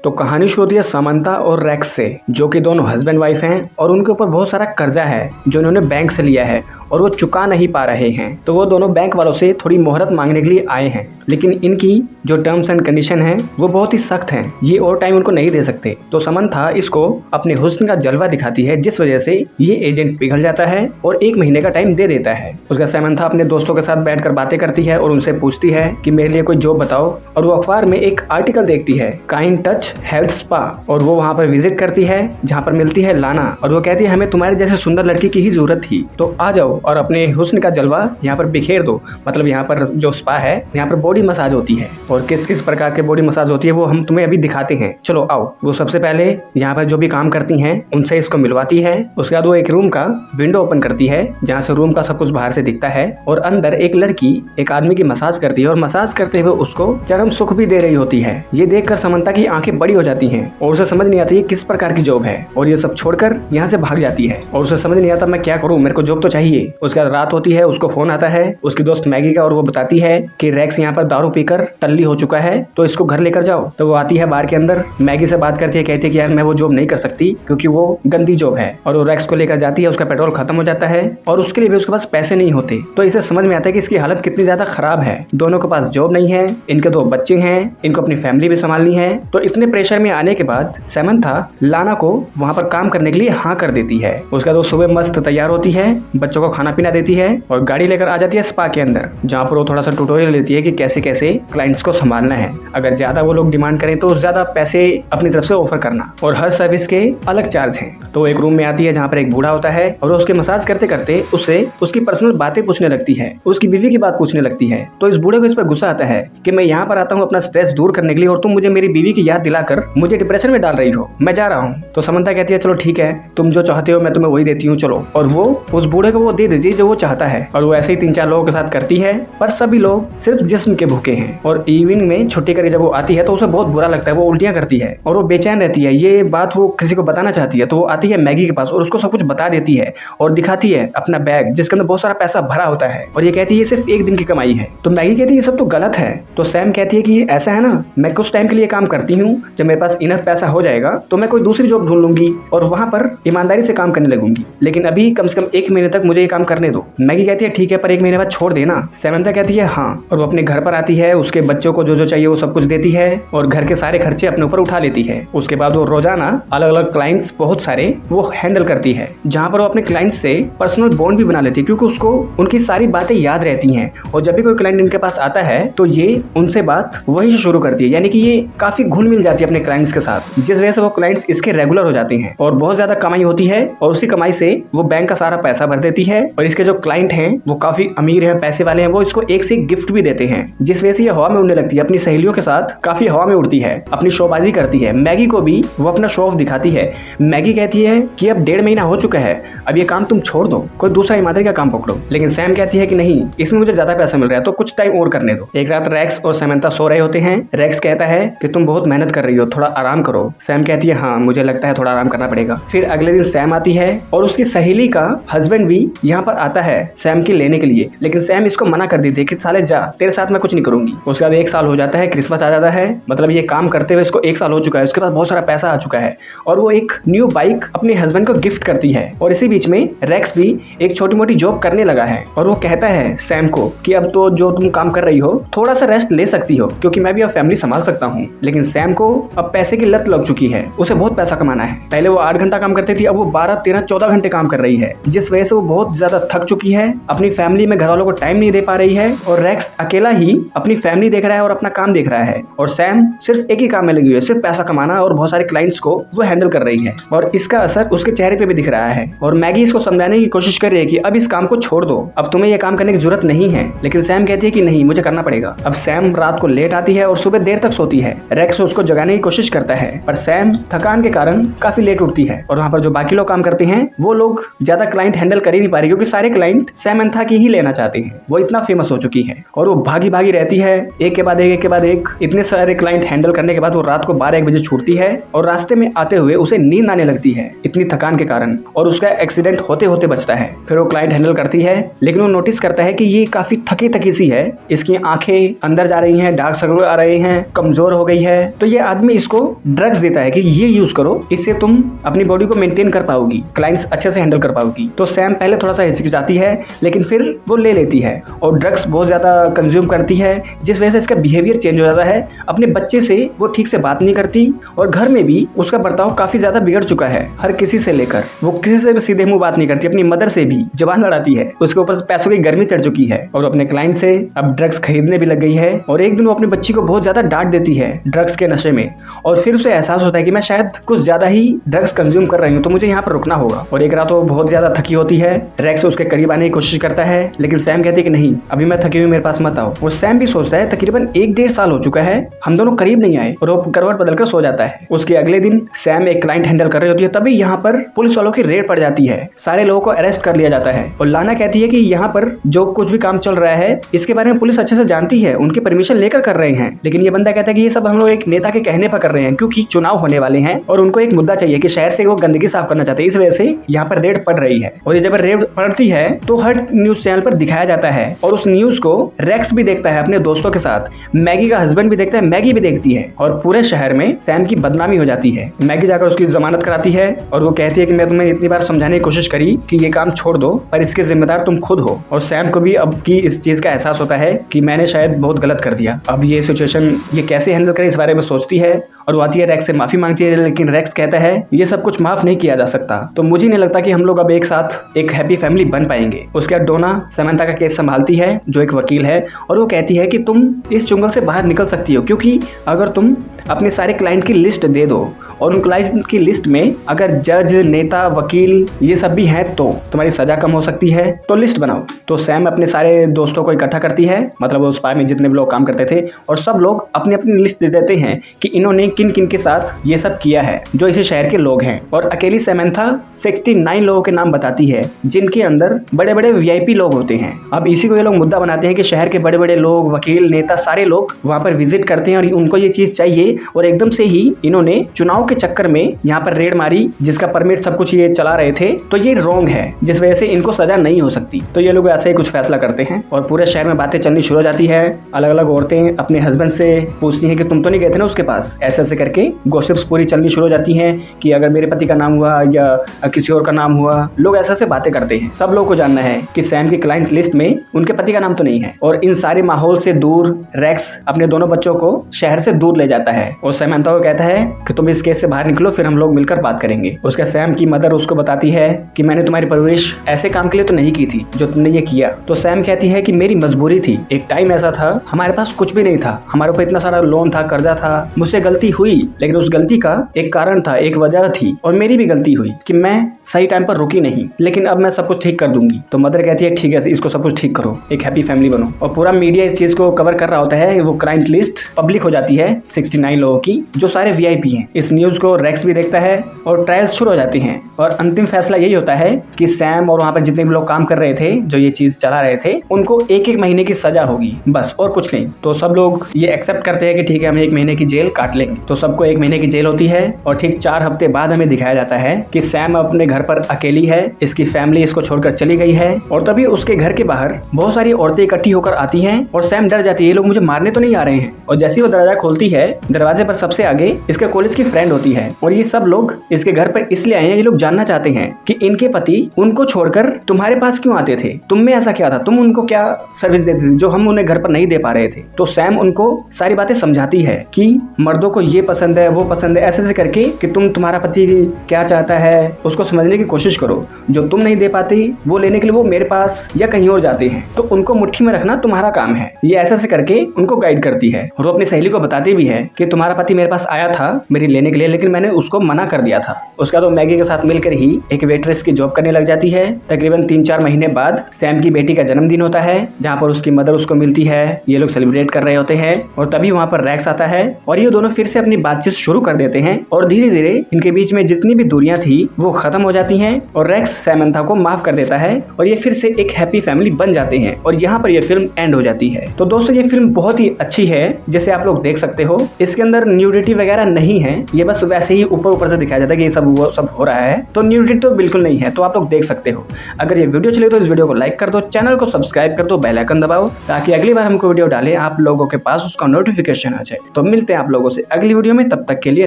तो कहानी शुरू होती है समंता और रेक्स से, जो कि दोनों हस्बैंड वाइफ हैं और उनके ऊपर बहुत सारा कर्जा है जो उन्होंने बैंक से लिया है और वो चुका नहीं पा रहे हैं। तो वो दोनों बैंक वालों से थोड़ी मोहलत मांगने के लिए आए हैं, लेकिन इनकी जो टर्म्स एंड कंडीशन है वो बहुत ही सख्त हैं। ये और टाइम उनको नहीं दे सकते। तो समंता इसको अपने हुस्न का जलवा दिखाती है, जिस वजह से ये एजेंट पिघल जाता है और 1 महीने का टाइम दे देता है। उसका समंता अपने दोस्तों के साथ बैठकर बातें करती है और उनसे पूछती है कि मेरे लिए कोई जॉब बताओ। और वो अखबार में एक आर्टिकल देखती है, काइंड टच हेल्थ स्पा, और वो वहाँ पर विजिट करती है जहाँ पर मिलती है लाना। और वो कहती है हमें तुम्हारे जैसे सुंदर लड़की की ही जरूरत थी, तो आ जाओ और अपने हुस्न का जलवा यहाँ पर बिखेर दो। मतलब यहाँ पर जो स्पा है, यहाँ पर बॉडी मसाज होती है और किस किस प्रकार के बॉडी मसाज होती है वो हम तुम्हें अभी दिखाते हैं, चलो आओ। वो सबसे पहले यहाँ पर जो भी काम करती हैं उनसे इसको मिलवाती है। उसके बाद वो एक रूम का विंडो ओपन करती है जहाँ से रूम का सब कुछ बाहर से दिखता है और अंदर एक लड़की एक आदमी की मसाज करती है और मसाज करते हुए उसको चरम सुख भी दे रही होती है। ये देखकर समंता की आंखें बड़ी हो जाती हैं और उसे समझ नहीं आती है किस प्रकार की जॉब है, और ये सब छोड़कर यहाँ से भाग जाती है और उसे समझ नहीं आता मैं क्या करूँ, मेरे को जॉब तो चाहिए। उसके बाद रात होती है, उसको फोन आता है उसकी दोस्त मैगी का और वो बताती है कि रेक्स यहाँ पर दारू पीकर टल्ली हो चुका है, तो इसको घर लेकर जाओ। तो वो आती है बार के अंदर, मैगी से बात करती है, कहती है कि यार मैं वो जॉब नहीं कर सकती क्योंकि वो गंदी जॉब है। और वो रेक्स को लेकर जाती है, उसका पेट्रोल खत्म हो जाता है और उसके लिए भी उसके पास पैसे नहीं होते। तो इसे समझ में आता है कि इसकी हालत कितनी ज्यादा खराब है। दोनों के पास जॉब नहीं है, इनके 2 बच्चे हैं, इनको अपनी फैमिली भी संभालनी है। तो इतने प्रेशर में आने के बाद समंता लाना को वहाँ पर काम करने के लिए हाँ कर देती है। उसके बाद वो सुबह मस्त तैयार होती है, बच्चों को खाना पीना देती है और गाड़ी लेकर आ जाती है स्पा के अंदर, जहाँ पर वो थोड़ा सा ट्यूटोरियल लेती है कि कैसे कैसे क्लाइंट्स को संभालना है। अगर ज्यादा वो लोग डिमांड करें तो ज्यादा पैसे अपनी तरफ से ऑफर करना, और हर सर्विस के अलग चार्ज हैं। तो एक रूम में आती है जहाँ पर एक बूढ़ा होता है और उसके मसाज करते करते उससे उसकी पर्सनल बातें पूछने लगती है, उसकी बीवी की बात पूछने लगती है। तो इस बूढ़े को इस पर गुस्सा आता है कि मैं यहाँ पर आता हूँ अपना स्ट्रेस दूर करने के लिए और तुम मुझे मेरी बीवी की याद दिलाकर मुझे डिप्रेशन में डाल रही हो, मैं जा रहा हूँ। तो समंता कहती है चलो ठीक है, तुम जो चाहते हो मैं तुम्हें वही देती हूँ, चलो। और वो उस बूढ़े को वो दे देती है जो वो चाहता है, और वो ऐसे ही 3-4 लोगों के साथ करती है, पर सभी लोग सिर्फ जिस्म के भूखे हैं। और इवनिंग में छुट्टी करके जब वो आती है तो उसे बहुत बुरा लगता है, वो उल्टियां करती है और वो बेचैन रहती है। ये बात वो किसी को बताना चाहती है, तो वो आती है मैगी के पास और उसको सब कुछ बता देती है और दिखाती है अपना बैग जिसके अंदर बहुत सारा पैसा भरा होता है, और ये कहती है ये सिर्फ 1 दिन की कमाई है। तो मैगी कहती है ये सब तो गलत है। तो सैम कहती है कि ऐसा है ना, मैं कुछ टाइम के लिए काम करती हूँ, जब मेरे पास इनफ पैसा हो जाएगा तो मैं कोई दूसरी जॉब ढूंढ लूंगी और वहां पर ईमानदारी से काम करने लगूंगी, लेकिन अभी कम से कम 1 महीने तक मुझे ये काम करने दो। मैगी कहती है ठीक है, पर 1 महीने बाद छोड़ देना। समंता कहती है हाँ, और वो अपने घर पर आती है, उसके बच्चों को जो जो चाहिए वो सब कुछ देती है और घर के सारे खर्चे अपने ऊपर उठा लेती है। उसके बाद वो रोजाना अलग अलग क्लाइंट्स बहुत सारे वो हैंडल करती है, जहाँ पर वो अपने क्लाइंट्स से पर्सनल बॉन्ड भी बना लेती है, क्योंकि उसको उनकी सारी बातें याद रहती हैं। और जब भी कोई क्लाइंट इनके पास आता है तो ये उनसे बात वहीं से शुरू करती है, यानी कि ये काफी घुल मिल जाती है अपने क्लाइंट्स के साथ, जिस वजह से वो क्लाइंट्स इसके रेगुलर हो जाते हैं और बहुत ज्यादा कमाई होती है। और उसी कमाई से वो बैंक का सारा पैसा भर देती है और इसके जो क्लाइंट हैं वो काफी अमीर हैं, पैसे वाले हैं, वो इसको एक से एक गिफ्ट भी देते हैं, जिस वजह से ये हवा में उड़ने लगती है, अपनी सहेलियों के साथ काफी हवा में उड़ती है, अपनी शोबाजी करती है। मैगी को भी वो अपना शो ऑफ दिखाती है। मैगी कहती है कि अब 1.5 महीना हो चुका है, अब ये काम तुम छोड़ दो, कोई दूसरा ईमानदारी का काम पकड़ो। लेकिन सैम कहती है कि नहीं, इसमें मुझे ज्यादा पैसा मिल रहा है तो कुछ टाइम और करने दो। एक रात रेक्स और समंता सो रहे होते हैं। रेक्स कहता है कि तुम बहुत मेहनत कर रही हो, थोड़ा आराम करो। सैम कहती है हाँ, मुझे लगता है थोड़ा आराम करना पड़ेगा। फिर अगले दिन सैम आती है और उसकी सहेली का हस्बैंड भी यहाँ पर आता है सैम की लेने के लिए, लेकिन सैम इसको मना कर देती है कि साले जा, तेरे साथ मैं कुछ नहीं करूंगी। उसके बाद 1 साल हो जाता है, क्रिसमस आ जाता है, मतलब ये काम करते हुए इसको 1 साल हो चुका है, उसके पास बहुत सारा पैसा आ चुका है और वो एक न्यू बाइक अपने हस्बैंड को गिफ्ट करती है। और इसी बीच में रेक्स भी एक छोटी मोटी जॉब करने लगा है और वो कहता है सैम को कि अब तो जो तुम काम कर रही हो थोड़ा सा रेस्ट ले सकती हो, क्योंकि मैं भी अब फैमिली संभाल सकता हूँ। लेकिन सैम को अब पैसे की लत लग चुकी है, उसे बहुत पैसा कमाना है। पहले वो 8 घंटा काम करती थी, अब वो 12, 13, 14 घंटे काम कर रही है, जिस वजह से वो बहुत ज्यादा थक चुकी है, अपनी फैमिली में घर वालों को टाइम नहीं दे पा रही है और रेक्स अकेला ही अपनी फैमिली देख रहा है और अपना काम देख रहा है। और सैम सिर्फ एक ही काम में लगी हुई है, सिर्फ पैसा कमाना, और बहुत सारे क्लाइंट्स को वो हैंडल कर रही है और इसका असर उसके चेहरे पे भी दिख रहा है। और मैगी इसको समझाने की कोशिश कर रही है कि अब इस काम को छोड़ दो, अब तुम्हें यह काम करने की जरूरत नहीं है, लेकिन सैम कहती है कि नहीं, मुझे करना पड़ेगा। अब सैम रात को लेट आती है और सुबह देर तक सोती है। रेक्स उसको जगाने की कोशिश करता है, पर सैम थकान के कारण काफी लेट उठती है और वहाँ पर जो बाकी लोग काम करते हैं वो लोग ज्यादा क्लाइंट हैंडल कर ही नहीं पा रही, क्योंकि सारे क्लाइंट सैमंथा की ही लेना चाहते हैं। वो इतना फेमस हो चुकी है और वो भागी भागी रहती है, एक के बाद एक इतने सारे क्लाइंट हैंडल करने के बाद वो रात को 12-1 बजे छूटती है और रास्ते में आते हुए उसे नींद आने लगती है इतनी थकान के कारण, और उसका एक्सीडेंट होते होते बचता है। फिर वो क्लाइंट हैंडल करती है, लेकिन वो नोटिस करता है कि ये काफी थकी थकी सी है, इसकी आंखें अंदर जा रही हैं, डार्क सर्कल आ रहे हैं, कमजोर हो गई है। तो ये आदमी इसको ड्रग्स देता है कि ये यूज करो, इससे तुम अपनी बॉडी को मेंटेन कर पाओगी, क्लाइंट्स अच्छे से हैंडल कर पाओगी। तो सैम पहले थोड़ा सा हिचकिचाती है, लेकिन फिर वो ले लेती है और ड्रग्स बहुत ज्यादा कंज्यूम करती है, जिस वजह से इसका बिहेवियर चेंज हो जाता है। अपने बच्चे से वो ठीक से बात नहीं करती और घर में भी उसका बर्ताव काफी ज्यादा बिगड़ चुका है। हर किसी से लेकर वो किसी से भी सीधे मुंह बात नहीं करती, अपनी मदर से भी जबान लड़ाती है, उसके ऊपर पैसों की गर्मी चढ़ चुकी है और अपने क्लाइंट से अब ड्रग्स खरीदने भी लग गई है। और एक दिन वो अपनी बच्ची को बहुत ज्यादा डांट देती है ड्रग्स के नशे में, और फिर उसे एहसास होता है कि मैं शायद कुछ ज्यादा ही ड्रग्स कंज्यूम कर रही हूँ, तो मुझे यहाँ पर रुकना होगा। और एक रात वो बहुत ज्यादा थकी होती है, रेक्स उसके करीब आने की कोशिश करता है, लेकिन सैम कहती है कि नहीं, अभी मैं थकी हुई, मेरे पास मत आओ। वो सैम भी सोचता है तकरीबन 1-1.5 साल हो चुका है, हम दोनों करीब नहीं आए, और वो करवट बदलकर सो जाता है। उसके अगले दिन सैम एक क्लाइंट हैंडल कर रही होती है, तभी यहाँ पर पुलिस वालों की रेड पड़ जाती है, सारे लोगों को अरेस्ट कर लिया जाता है। और लाना कहती है कि यहाँ पर जो कुछ भी काम चल रहा है इसके बारे में पुलिस अच्छे से जानती है, उनकी परमिशन लेकर कर रहे हैं। लेकिन ये बंदा कहता है कि ये सब हम लोग एक नेता के कहने पर कर रहे हैं, क्योंकि चुनाव होने वाले हैं और उनको एक मुद्दा चाहिए कि शहर से वो गंदगी साफ करना चाहते हैं, इस वजह से यहाँ पर रेड पड़ रही है। और ये जब रेड पड़ती है तो हर न्यूज चैनल पर दिखाया जाता है, और उस न्यूज को रेक्स भी देखता है अपने दोस्तों के साथ, मैगी का हस्बैंड भी देखता है, मैगी भी देखती है, और पूरे शहर में सैम की बदनामी हो जाती है। मैगी जाकर उसकी जमानत कराती है और वो कहती है कि मैं तुम्हें इतनी बार समझाने की कोशिश करी कि ये काम छोड़ दो, पर इसके जिम्मेदार तुम खुद हो। और सैम को भी अब की इस चीज का एहसास होता है कि मैंने शायद बहुत गलत कर दिया। अब ये सिचुएशन ये कैसे हैंडल करे इस बारे में सोचती है, और वो आती है रेक्स से माफी मांगती है, लेकिन रेक्स कहता है ये सब कुछ माफ नहीं किया जा सकता, तो मुझे नहीं लगता कि हम लोग अब एक साथ एक हैप्पी फैमिली बन पाएंगे। उसके बाद डोना सैमंथा का केस संभालती है, जो एक वकील है, और वो कहती है कि तुम इस चुंगल से बाहर निकल सकती हो, क्योंकि अगर तुम अपने सारे क्लाइंट की लिस्ट दे दो और उन क्लाइंट की लिस्ट में अगर जज, नेता, वकील ये सब भी हैं तो तुम्हारी सजा कम हो सकती है, तो लिस्ट बनाओ। तो सैम अपने सारे दोस्तों को इकट्ठा करती है, मतलब उस स्पा में जितने भी लोग काम करते थे, और सब लोग अपनी अपनी लिस्ट दे देते हैं कि इन्होंने किन किन के साथ ये सब किया है, जो इसी शहर के लोग हैं। और अकेली सैमंथा 69 लोगों के नाम बताती है, जिनके अंदर बड़े बड़े वीआईपी लोग होते हैं। अब इसी को ये लोग मुद्दा बनाते हैं कि शहर के बड़े बड़े लोग, वकील, नेता, सारे लोग वहाँ पर विजिट करते हैं और उनको ये चीज चाहिए, और एकदम से ही इन्होंने चुनाव के चक्कर में यहाँ पर रेड मारी, जिसका परमिट सब कुछ ये चला रहे थे, तो ये रॉन्ग है, जिस वजह से इनको सजा नहीं हो सकती। तो ये लोग ऐसे ही कुछ फैसला करते हैं और पूरे शहर में बातें चलनी शुरू हो जाती है। अलग अलग औरतें अपने हस्बैंड से पूछती हैं कि तुम तो नहीं गए थे ना उसके पास, ऐसे ऐसे करके गॉसिप्स पूरी चलनी शुरू हो जाती हैं कि अगर मेरे पति का नाम हुआ या किसी और का नाम हुआ, लोग ऐसे ऐसे बातें करते हैं। सब लोग को जानना है कि सैम की क्लाइंट लिस्ट में उनके पति का नाम तो नहीं है, और इन सारे माहौल से दूर रेक्स अपने दोनों बच्चों को शहर से दूर ले जाता है और सैमंथा को कहता है कि तुम इस केस से बाहर निकलो, फिर हम लोग मिलकर बात करेंगे। उसके सैम की मदर उसको बताती है कि मैंने तुम्हारी परवरिश ऐसे काम के लिए तो नहीं की थी जो तुमने ये किया। तो सैम कहती है कि मेरी मजबूरी थी, एक टाइम ऐसा था हमारे पास कुछ भी नहीं था, हमारे ऊपर इतना सारा लोन था, कर्जा था, मुझसे गलती हुई, लेकिन उस गलती का एक कारण था, एक वजह थी, और मेरी भी गलती हुई कि मैं सही टाइम पर रुकी नहीं, लेकिन अब मैं सब कुछ ठीक कर दूंगी। तो मदर कहती है ठीक है, इसको सब कुछ ठीक करो, एक हैप्पी फैमिली बनो। और पूरा मीडिया इस चीज को कवर कर रहा होता है। वो क्लाइंट लिस्ट पब्लिक हो जाती है 69 लोगों की, जो सारे वीआईपी हैं। इस न्यूज को रेक्स भी देखता है और ट्रायल्स शुरू हो जाती हैं, और अंतिम फैसला यही होता है कि सैम और वहाँ पर जितने भी लोग काम कर रहे थे, जो ये चीज चला रहे थे, उनको 1-1 महीने की सजा होगी, बस, और कुछ नहीं। तो सब लोग ये एक्सेप्ट करते हैं कि ठीक है, हम 1 महीने की जेल काट लेंगे। तो सबको 1 महीने की जेल होती है, और ठीक 4 हफ्ते बाद हमें दिखाया जाता है कि सैम अपने घर पर अकेली है, इसकी फैमिली इसको छोड़कर चली गई है, और तभी उसके घर के बाहर बहुत सारी औरतें इकट्ठी होकर आती हैं, और सैम डर जाती है, ये लोग मुझे मारने तो नहीं आ रहे हैं। और जैसे वो दरवाजा खोलती है, दरवाजे पर सबसे आगे इसके कॉलेज की फ्रेंड होती है, और ये सब लोग इसके घर पर इसलिए आए हैं, ये लोग जानना चाहते हैं कि इनके पति उनको छोड़कर तुम्हारे पास क्यों आते थे, तुम में ऐसा क्या था, तुम उनको क्या सर्विस देते थे जो हम उन्हें घर पर नहीं दे पा रहे थे। तो सैम उनको सारी बातें समझाती है कि मर्दों को ये पसंद है, वो पसंद है, ऐसे ऐसे करके कि तुम्हारा पति क्या चाहता है उसको समझने की कोशिश करो, जो तुम नहीं दे पाती वो लेने के लिए वो मेरे पास या कहीं और जाते हैं, तो उनको मुट्ठी में रखना तुम्हारा काम है। ये ऐसे ऐसे करके उनको गाइड करती है, और वो अपनी सहेली को बताती भी है कि तुम्हारा पति मेरे पास आया था मेरी लेने के लिए, लेकिन मैंने उसको मना कर दिया था। उसका तो मैगी के साथ मिलकर ही एक वेट्रेस की जॉब करने लग जाती है। तकरीबन 3-4 महीने बाद सैम की बेटी का जन्मदिन होता है, जहाँ पर उसकी मदर उसको मिलती है, ये लोग सेलिब्रेट कर रहे होते हैं, और तभी वहाँ पर रेक्स आता है, और ये दोनों फिर से अपनी बातचीत शुरू कर देते हैं, और धीरे धीरे इनके बीच में जितनी भी दूरियां थी वो खत्म हो जाती हैं, और रेक्स सैमंथा को माफ माफ कर देता है और ये फिर से एक हैप्पी फैमिली बन जाते हैं और यहाँ पर ये फिल्म एंड हो जाती है। तो दोस्तों ये फिल्म बहुत ही अच्छी है, जैसे आप लोग देख सकते हो। इसके अंदर न्यूडिटी वगैरह नहीं है, ये बस वैसे ही ऊपर से दिखाया जाता है कि ये सब वो सब हो रहा है। तो न्यूडिटी तो बिल्कुल नहीं है, तो आप लोग देख सकते हो। अगर ये वीडियो चले तो इस वीडियो को लाइक कर दो, चैनल को सब्सक्राइब कर दो, बेल आइकन दबाओ ताकि अगली बार हमको वीडियो डाले आप लोगों के पास उसका नोटिफिकेशन आ जाए। तो मिलते हैं आप लोगों से अगली वीडियो में, तब तक के लिए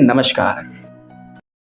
नमस्कार।